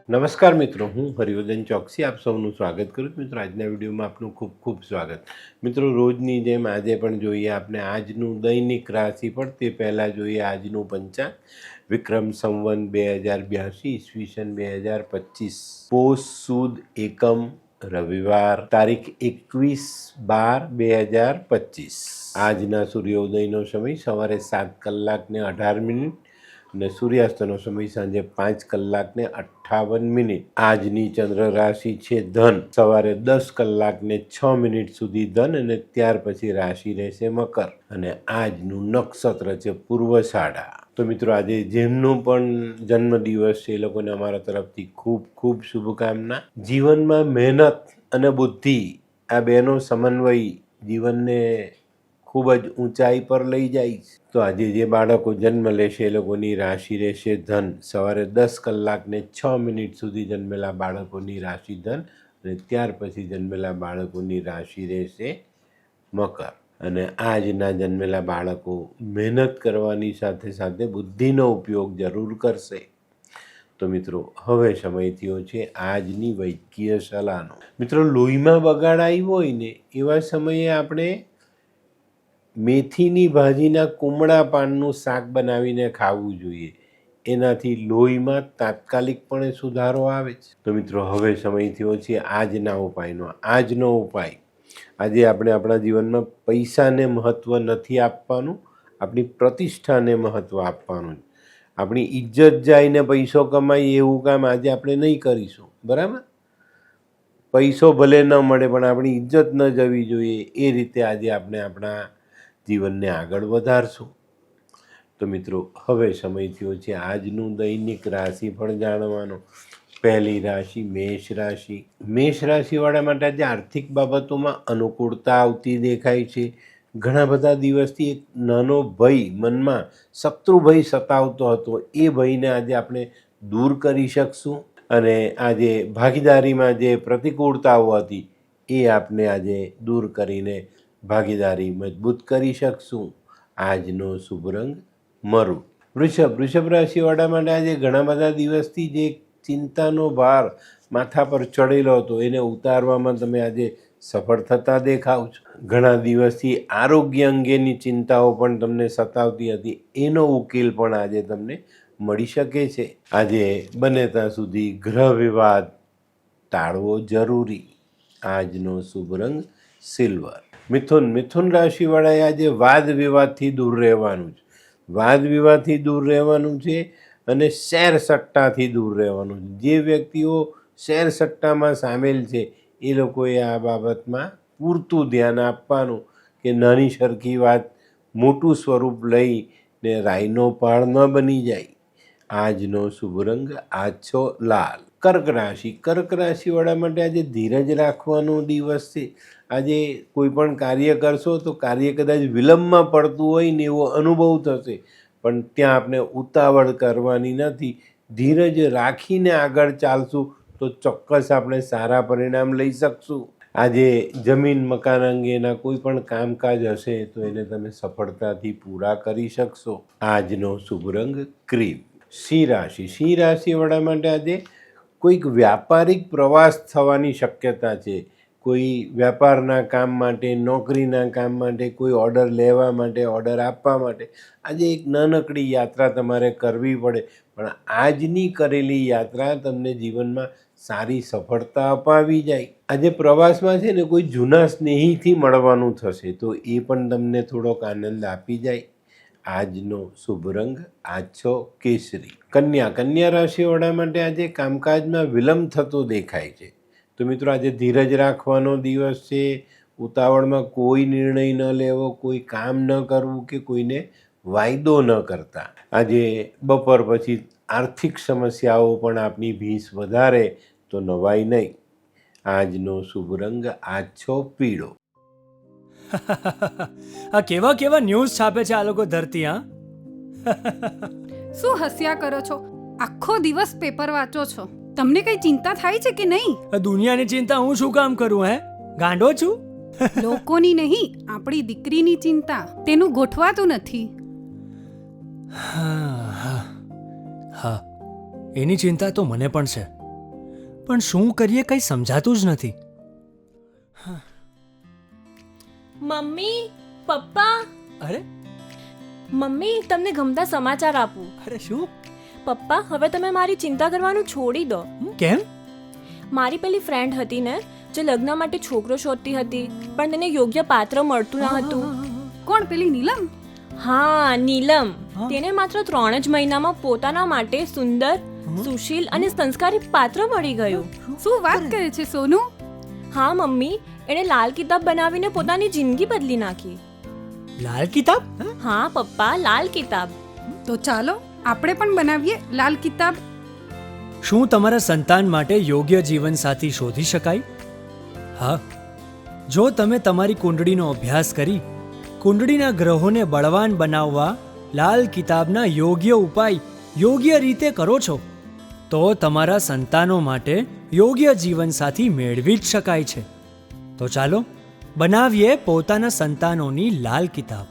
નમસ્કાર મિત્રો, હું હરિવર્ધન ચોકસી આપ સૌનું સ્વાગત કરું છું. મિત્રો, આજના વિડીયોમાં આપનું ખૂબ ખૂબ સ્વાગત. મિત્રો, રોજની જેમ આજે પણ જોઈએ આપણે આજનું દૈનિક રાશિફળ. તે પહેલાં જોઈએ આજનું પંચાંગ. વિક્રમ સંવત 2082 ઈસવીસન 2025 પોષ સુદ એકમ રવિવાર તારીખ 21/12/2025. આજના સૂર્યોદયનો સમય સવારે 7:18 અને સૂર્યાસ્તનો સમય સાંજે 5:58. આજની ચંદ્ર રાશિ છે ધન. સવારે 10:06 સુધી ધન અને ત્યાર પછી રાશિ રહેશે મકર. અને આજનું નક્ષત્ર છે પૂર્વષાઢા. તો મિત્રો, આજે જેમનો પણ જન્મદિવસ છે એ લોકોને અમારા તરફથી ખૂબ ખૂબ શુભકામના. જીવનમાં મહેનત અને બુદ્ધિ આ બેનો સમન્વય જીવનને ખૂબ જ ઊંચાઈ પર લઈ જાય. તો આજે જે બાળકો જન્મ લેશે એ લોકોની રાશિ રહેશે ધન. સવારે 10:06 સુધી જન્મેલા બાળકોની રાશિ ધન અને ત્યાર પછી જન્મેલા બાળકોની રાશિ રહેશે મકર. અને આજના જન્મેલા બાળકો મહેનત કરવાની સાથે સાથે બુદ્ધિનો ઉપયોગ જરૂર કરશે. તો મિત્રો, હવે સમય થયો છે આજની વૈદ્યકીય સલાહનો. મિત્રો, લોહીમાં બગાડ આવ્યો હોય ને એવા સમયે આપણે મેથીની ભાજીના કુમળા પાનનું શાક બનાવીને ખાવું જોઈએ. એનાથી લોહીમાં તાત્કાલિકપણે સુધારો આવે છે. તો મિત્રો, હવે સમય થયો છે આજના ઉપાયનો. આજનો ઉપાય, આજે આપણે આપણા જીવનમાં પૈસાને મહત્ત્વ નથી આપવાનું, આપણી પ્રતિષ્ઠાને મહત્ત્વ આપવાનું. આપણી ઇજ્જત જાય ને પૈસો કમાય એવું કામ આજે આપણે નહીં કરીશું. બરાબર? પૈસો ભલે ન મળે પણ આપણી ઇજ્જત ન જવી જોઈએ એ રીતે આજે આપણે આપણા જીવનને આગળ વધારશું. તો મિત્રો, હવે સમય થયો છે આજનું દૈનિક રાશિફળ જાણવાનો. પહેલી રાશિ મેષ રાશિ. મેષ રાશિવાળા માટે આજે આર્થિક બાબતોમાં અનુકૂળતા આવતી દેખાય છે. ઘણા બધા દિવસથી એક નાનો ભય મનમાં શત્રુ ભય સતાવતો હતો, એ ભયને આજે આપણે દૂર કરી શકશું. અને આજે ભાગીદારીમાં જે પ્રતિકૂળતાઓ હતી એ આપણે આજે દૂર કરીને ભાગીદારી મજબૂત કરી શકશું. આજનો શુભ રંગ મરૂન. વૃષભ રાશિવાળા માટે આજે ઘણા બધા દિવસથી જે ચિંતાનો ભાર માથા પર ચડેલો હતો એને ઉતારવામાં તમે આજે સફળ થતા દેખાવ છો. ઘણા દિવસથી આરોગ્ય અંગેની ચિંતાઓ પણ તમને સતાવતી હતી, એનો ઉકેલ પણ આજે તમને મળી શકે છે. આજે બને ત્યાં સુધી ગ્રહ વિવાદ ટાળવો જરૂરી. આજનો શુભ રંગ સિલ્વર. મિથુન રાશિવાળાએ આજે વાદ વિવાદથી દૂર રહેવાનું છે. વાદ વિવાદથી દૂર રહેવાનું છે અને શેર સટ્ટાથી દૂર રહેવાનું છે. જે વ્યક્તિઓ શેર સટ્ટામાં સામેલ છે એ લોકોએ આ બાબતમાં પૂરતું ધ્યાન આપવાનું કે નાની સરખી વાત મોટું સ્વરૂપ લઈને રાઈનો પાળ ન બની જાય. આજનો શુભ રંગ આછો લાલ. કર્ક રાશિવાળા માટે આજે ધીરજ રાખવાનો દિવસ છે. આજે કોઈ પણ કાર્ય કરશો તો કાર્ય કદાચ વિલંબમાં પડતું હોય ને એવો અનુભવ થશે, પણ ત્યાં આપણે ઉતાવળ કરવાની નથી. ધીરજ રાખીને આગળ ચાલશું તો ચોક્કસ આપણે સારા પરિણામ લઈ શકશું. આજે જમીન મકાન અંગેના કોઈ પણ કામકાજ હશે તો એને તમે સફળતાથી પૂરા કરી શકશો. આજનો શુભ રંગ ક્રીમ. સિંહ રાશિવાળા માટે આજે કોઈક વ્યાપારિક પ્રવાસ થવાની શક્યતા છે. કોઈ વ્યાપારના કામ માટે, નોકરીના કામ માટે, કોઈ ઓર્ડર લેવા માટે, ઓર્ડર આપવા માટે આજે એક નાનકડી યાત્રા તમારે કરવી પડે, પણ આજની કરેલી યાત્રા તમને જીવનમાં સારી સફળતા અપાવી જાય. આજે પ્રવાસમાં છે ને કોઈ જૂના સ્નેહીથી મળવાનું થશે તો એ પણ તમને થોડોક આનંદ આપી જાય. આજનો શુભ રંગ આછો કેસરી. કન્યા રાશિવાળા માટે આજે કામકાજમાં વિલંબ થતો દેખાય છે. તો મિત્રો, આજે ધીરજ રાખવાનો દિવસ છે. ઉતાવળમાં કોઈ નિર્ણય ન લેવો, કોઈ કામ ન કરવું કે કોઈને વાયદો ન કરતા. આજે બપોર પછી આર્થિક સમસ્યાઓ પણ આપની ભીંસ વધારે તો નવાઈ નહીં. આજનો શુભ રંગ આછો પીળો. આ કેવા કેવા ન્યૂઝ છાપે છે આ લોકો ધરતી. શું હસ્યા કરો છો? આખો દિવસ પેપર વાંચો છો, તમને કઈ ચિંતા થાય છે કે નહીં? દુનિયાની ચિંતા હું શું કામ કરું? ગાંડો છું? લોકોની નહીં, આપણી દીકરીની ચિંતા. તેનું ગોઠવાતું નથી. હા, એની ચિંતા તો મને પણ છે. પણ શું કરીએ કંઈ સમજાતું જ નથી. મમ્મી, પપ્પા, અરે મમ્મી તમને ગમતા સમાચાર આપું. અરે શું? પપ્પા, હવે તમે મારી ચિંતા કરવાનું છોડી દો. કેમ? મારી પેલી ફ્રેન્ડ હતી ને, જે લગ્ન માટે છોકરો શોધતી હતી, પણ તેને યોગ્ય પાત્ર મળતું ન હતું. કોણ પેલી નીલમ? હા, નીલમ. હા. તેને માત્ર 3 જ મહિનામાં પોતાના માટે સુંદર, સુશીલ અને સંસ્કારી પાત્ર મળી ગયું. શું વાત કરે છે સોનુ? હા મમ્મી, એણે લાલ કિતાબ બનાવીને પોતાની જિંદગી બદલી નાખી. લાલ કિતાબ? હા પપ્પા, લાલ કિતાબ. તો ચાલો આપણે પણ બનાવીએ લાલ કિતાબ. શું તમારા સંતાન માટે યોગ્ય જીવનસાથી શોધી શકાય? હા, જો તમે તમારી કુંડળીનો અભ્યાસ કરી કુંડળીના ગ્રહોને બળવાન બનાવવા લાલ કિતાબના યોગ્ય ઉપાય યોગ્ય રીતે કરો છો તો તમારા સંતાનો માટે યોગ્ય જીવનસાથી મેળવી જ શકાય છે. તો ચાલો બનાવીએ પોતાના સંતાનોની લાલ કિતાબ.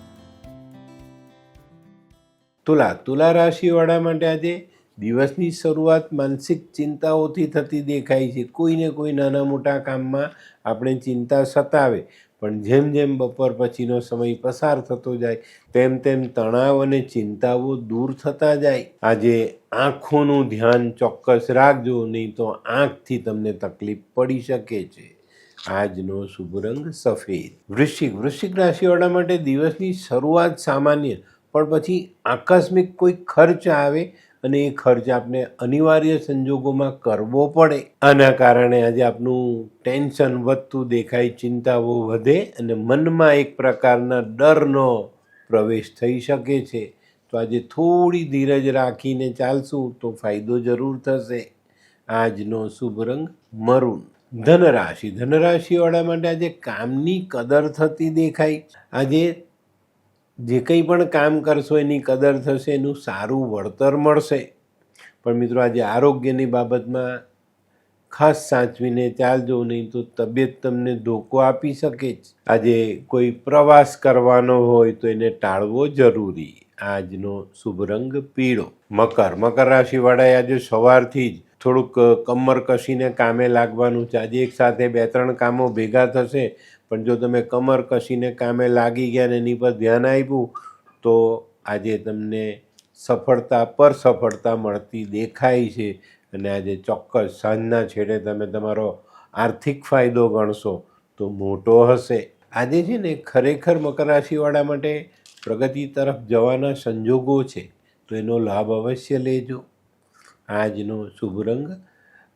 તુલા રાશિવાળા માટે આજે દિવસની શરૂઆત માનસિક ચિંતાઓથી થતી દેખાય છે. કોઈને કોઈ નાના મોટા કામમાં આપણે ચિંતા સતાવે, પણ જેમ જેમ બપોર પછીનો સમય પસાર થતો જાય તેમ તેમ તણાવ અને ચિંતાઓ દૂર થતા જાય. આજે આંખોનું ધ્યાન ચોક્કસ રાખજો, નહીં તો આંખથી તમને તકલીફ પડી શકે છે. આજનો શુભ રંગ સફેદ. વૃશ્ચિક રાશિવાળા માટે દિવસની શરૂઆત સામાન્ય, પણ પછી આકસ્મિક કોઈ ખર્ચ આવે અને એ ખર્ચ આપને અનિવાર્ય સંજોગોમાં કરવો પડે. આના કારણે આજે આપનું ટેન્શન વધતું દેખાય, ચિંતાઓ વધે અને મનમાં એક પ્રકારના ડરનો પ્રવેશ થઈ શકે છે. તો આજે થોડી ધીરજ રાખીને ચાલશું તો ફાયદો જરૂર થશે. આજનો શુભ રંગ મરૂન. ધનરાશિવાળા માટે આજે કામની કદર થતી દેખાય. આજે જે કંઈ પણ કામ કરશો એની કદર થશે, એનું સારું વળતર મળશે. પણ મિત્રો આજે આરોગ્યની બાબતમાં ખાસ સાચવીને ચાલજો, નહીં તો તબિયત તમને ધોકો આપી શકે છે. આજે કોઈ પ્રવાસ કરવાનો હોય તો એને ટાળવો જરૂરી. આજનો શુભ રંગ પીળો. મકર રાશિવાળાએ આજે સવારથી જ થોડુંક કમર કસીને કામે લાગવાનું છે. આજે એક સાથે 2-3 કામો ભેગા થશે, પણ જો તમે કમર કસીને કામે લાગી ગયા ને એની પર ધ્યાન આપ્યું તો આજે તમને સફળતા પર સફળતા મળતી દેખાય છે. અને આજે ચોક્કસ સાંજના છેડે તમે તમારો આર્થિક ફાયદો ગણશો તો મોટો હશે. આજે છે ને ખરેખર મકર રાશિવાળા માટે પ્રગતિ તરફ જવાના સંજોગો છે, તો એનો લાભ અવશ્ય લેજો. આજનો શુભ રંગ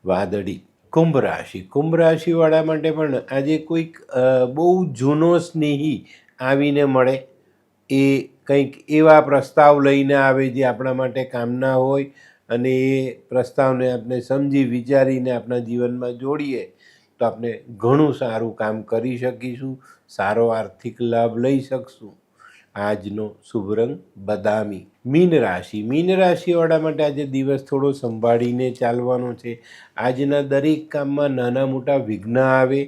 વાદળી. કુંભ રાશિવાળા માટે પણ આજે કોઈક બહુ જૂનો સ્નેહી આવીને મળે. એ કંઈક એવા પ્રસ્તાવ લઈને આવે જે આપણા માટે કામના હોય, અને એ પ્રસ્તાવને આપણે સમજી વિચારીને આપણા જીવનમાં જોડીએ તો આપણે ઘણું સારું કામ કરી શકીશું, સારો આર્થિક લાભ લઈ શકશું. આજનો શુભ રંગ બદામી. મીન રાશિવાળા માટે આજે દિવસ થોડો સંભાળીને ચાલવાનો છે. આજના દરેક કામમાં નાના મોટા વિઘ્ન આવે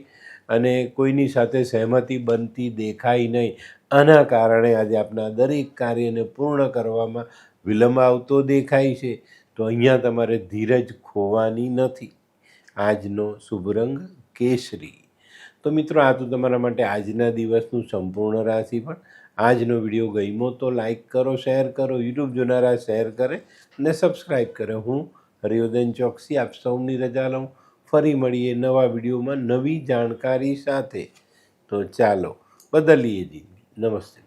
અને કોઈની સાથે સહેમતિ બનતી દેખાય નહીં. આના કારણે આજે આપણા દરેક કાર્યને પૂર્ણ કરવામાં વિલંબ આવતો દેખાય છે. તો અહીંયા તમારે ધીરજ ખોવાની નથી. આજનો શુભ રંગ કેસરી. તો મિત્રો, આ તો તમારા માટે આજના દિવસનું સંપૂર્ણ રાશિફળ. આજનો વિડીયો ગમ્યો તો લાઈક કરો, શેર કરો, યુટ્યુબ જોનારા શેર કરે અને સબસ્ક્રાઈબ કરે. હું હરિવર્ધન ચોકસી આપ સૌની રજા લઉં. ફરી મળીએ નવા વિડીયોમાં નવી જાણકારી સાથે. તો ચાલો બદલીએ જી. નમસ્તે.